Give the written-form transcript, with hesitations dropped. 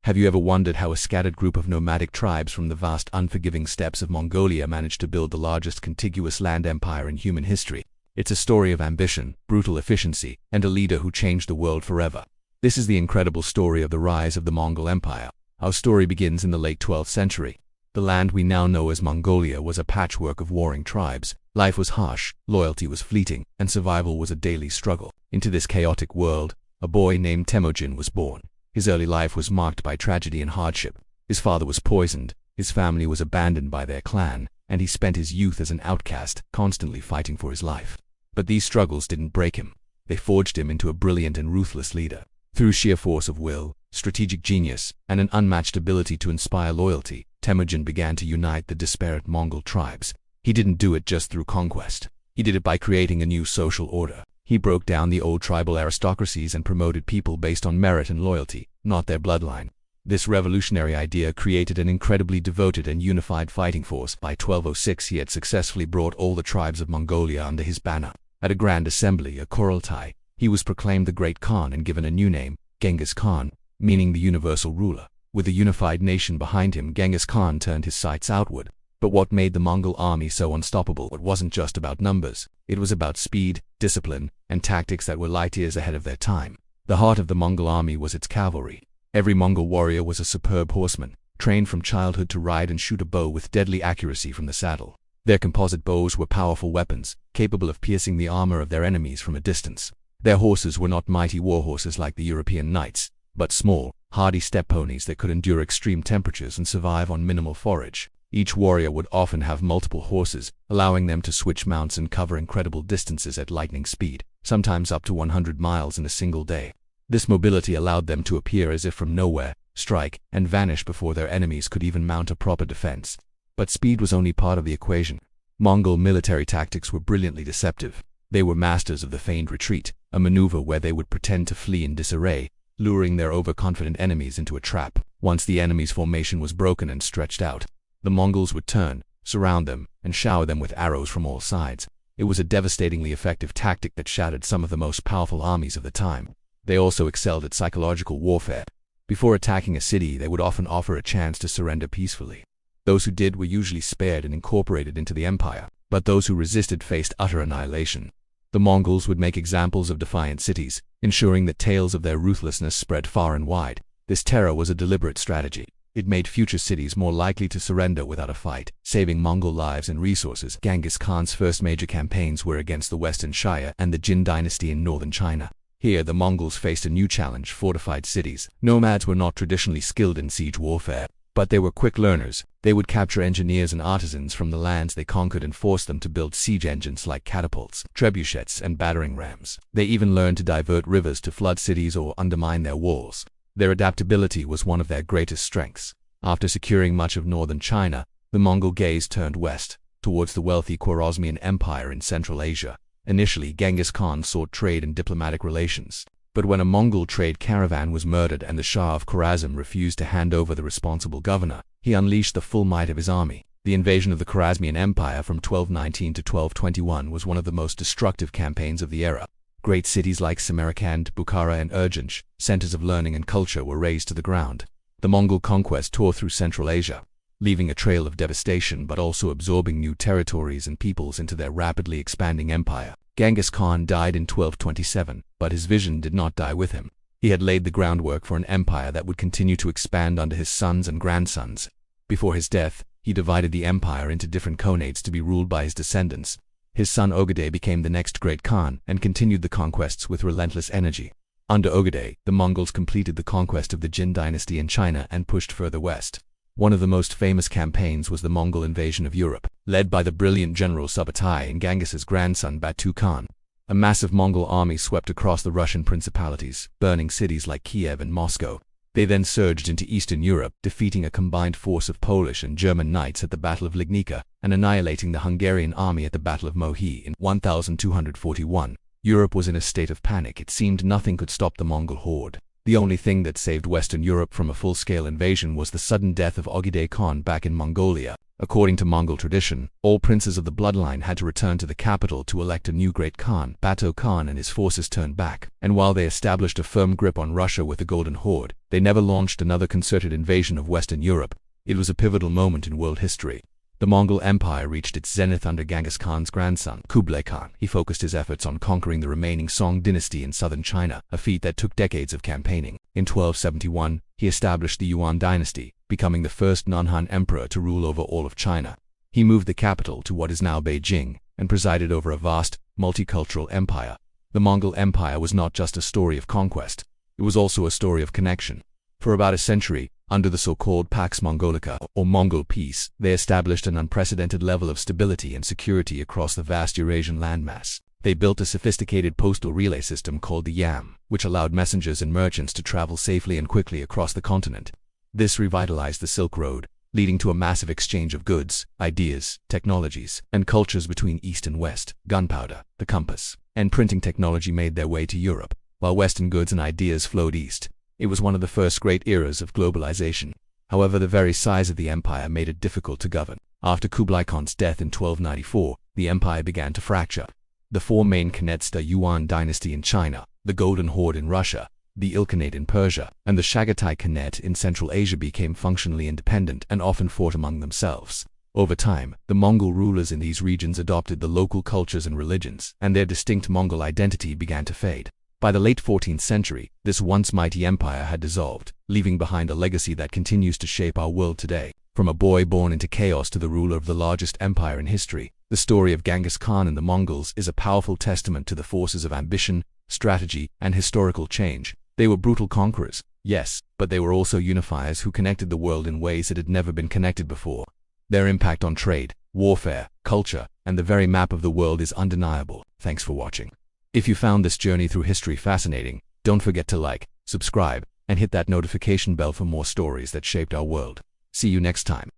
Have you ever wondered how a scattered group of nomadic tribes from the vast unforgiving steppes of Mongolia managed to build the largest contiguous land empire in human history? It's a story of ambition, brutal efficiency, and a leader who changed the world forever. This is the incredible story of the rise of the Mongol Empire. Our story begins in the late 12th century. The land we now know as Mongolia was a patchwork of warring tribes. Life was harsh, loyalty was fleeting, and survival was a daily struggle. Into this chaotic world, a boy named Temujin was born. His early life was marked by tragedy and hardship. His father was poisoned, his family was abandoned by their clan, and he spent his youth as an outcast, constantly fighting for his life. But these struggles didn't break him. They forged him into a brilliant and ruthless leader. Through sheer force of will, strategic genius, and an unmatched ability to inspire loyalty, Temujin began to unite the disparate Mongol tribes. He didn't do it just through conquest. He did it by creating a new social order. He broke down the old tribal aristocracies and promoted people based on merit and loyalty, not their bloodline. This revolutionary idea created an incredibly devoted and unified fighting force. By 1206 he had successfully brought all the tribes of Mongolia under his banner. At a grand assembly, a Kurultai, he was proclaimed the Great Khan and given a new name, Genghis Khan, meaning the universal ruler. With a unified nation behind him, Genghis Khan turned his sights outward. But what made the Mongol army so unstoppable? It wasn't just about numbers. It was about speed, discipline, and tactics that were light years ahead of their time. The heart of the Mongol army was its cavalry. Every Mongol warrior was a superb horseman, trained from childhood to ride and shoot a bow with deadly accuracy from the saddle. Their composite bows were powerful weapons, capable of piercing the armor of their enemies from a distance. Their horses were not mighty war horses like the European knights, but small, hardy steppe ponies that could endure extreme temperatures and survive on minimal forage. Each warrior would often have multiple horses, allowing them to switch mounts and cover incredible distances at lightning speed, sometimes up to 100 miles in a single day. This mobility allowed them to appear as if from nowhere, strike, and vanish before their enemies could even mount a proper defense. But speed was only part of the equation. Mongol military tactics were brilliantly deceptive. They were masters of the feigned retreat, a maneuver where they would pretend to flee in disarray, luring their overconfident enemies into a trap. Once the enemy's formation was broken and stretched out, the Mongols would turn, surround them, and shower them with arrows from all sides. It was a devastatingly effective tactic that shattered some of the most powerful armies of the time. They also excelled at psychological warfare. Before attacking a city, they would often offer a chance to surrender peacefully. Those who did were usually spared and incorporated into the empire, but those who resisted faced utter annihilation. The Mongols would make examples of defiant cities, ensuring that tales of their ruthlessness spread far and wide. This terror was a deliberate strategy. It made future cities more likely to surrender without a fight, saving Mongol lives and resources. Genghis Khan's first major campaigns were against the Western Shire and the Jin dynasty in northern China. Here, the Mongols faced a new challenge: fortified cities. Nomads were not traditionally skilled in siege warfare, but they were quick learners. They would capture engineers and artisans from the lands they conquered and force them to build siege engines like catapults, trebuchets, and battering rams. They even learned to divert rivers to flood cities or undermine their walls. Their adaptability was one of their greatest strengths. After securing much of northern China, the Mongol gaze turned west, towards the wealthy Khwarezmian Empire in Central Asia. Initially, Genghis Khan sought trade and diplomatic relations. But when a Mongol trade caravan was murdered and the Shah of Khwarezm refused to hand over the responsible governor, he unleashed the full might of his army. The invasion of the Khwarezmian Empire from 1219 to 1221 was one of the most destructive campaigns of the era. Great cities like Samarkand, Bukhara, and Urgench, centers of learning and culture, were razed to the ground. The Mongol conquest tore through Central Asia, leaving a trail of devastation but also absorbing new territories and peoples into their rapidly expanding empire. Genghis Khan died in 1227, but his vision did not die with him. He had laid the groundwork for an empire that would continue to expand under his sons and grandsons. Before his death, he divided the empire into different khanates to be ruled by his descendants. His son Ogedei became the next great Khan and continued the conquests with relentless energy. Under Ogedei, the Mongols completed the conquest of the Jin dynasty in China and pushed further west. One of the most famous campaigns was the Mongol invasion of Europe, led by the brilliant general Subutai and Genghis's grandson Batu Khan. A massive Mongol army swept across the Russian principalities, burning cities like Kiev and Moscow. They then surged into Eastern Europe, defeating a combined force of Polish and German knights at the Battle of Lignica and annihilating the Hungarian army at the Battle of Mohi in 1241. Europe was in a state of panic. It seemed nothing could stop the Mongol horde. The only thing that saved Western Europe from a full-scale invasion was the sudden death of Genghis Khan back in Mongolia. According to Mongol tradition, all princes of the bloodline had to return to the capital to elect a new great Khan. Batu Khan and his forces turned back, and while they established a firm grip on Russia with the Golden Horde, they never launched another concerted invasion of Western Europe. It was a pivotal moment in world history. The Mongol Empire reached its zenith under Genghis Khan's grandson, Kublai Khan. He focused his efforts on conquering the remaining Song dynasty in southern China, a feat that took decades of campaigning. In 1271, he established the Yuan dynasty, becoming the first non-Han emperor to rule over all of China. He moved the capital to what is now Beijing, and presided over a vast, multicultural empire. The Mongol Empire was not just a story of conquest, it was also a story of connection. For about a century, under the so-called Pax Mongolica, or Mongol peace, they established an unprecedented level of stability and security across the vast Eurasian landmass. They built a sophisticated postal relay system called the Yam, which allowed messengers and merchants to travel safely and quickly across the continent. This revitalized the Silk Road, leading to a massive exchange of goods, ideas, technologies, and cultures between East and West. Gunpowder, the compass, and printing technology made their way to Europe, while Western goods and ideas flowed east. It was one of the first great eras of globalization. However, the very size of the empire made it difficult to govern. After Kublai Khan's death in 1294, the empire began to fracture. The four main Khanates, the Yuan dynasty in China, the Golden Horde in Russia, the Ilkhanate in Persia, and the Chagatai Khanate in Central Asia became functionally independent and often fought among themselves. Over time, the Mongol rulers in these regions adopted the local cultures and religions, and their distinct Mongol identity began to fade. By the late 14th century, this once mighty empire had dissolved, leaving behind a legacy that continues to shape our world today. From a boy born into chaos to the ruler of the largest empire in history, the story of Genghis Khan and the Mongols is a powerful testament to the forces of ambition, strategy, and historical change. They were brutal conquerors, yes, but they were also unifiers who connected the world in ways it had never been connected before. Their impact on trade, warfare, culture, and the very map of the world is undeniable. Thanks for watching. If you found this journey through history fascinating, don't forget to like, subscribe, and hit that notification bell for more stories that shaped our world. See you next time.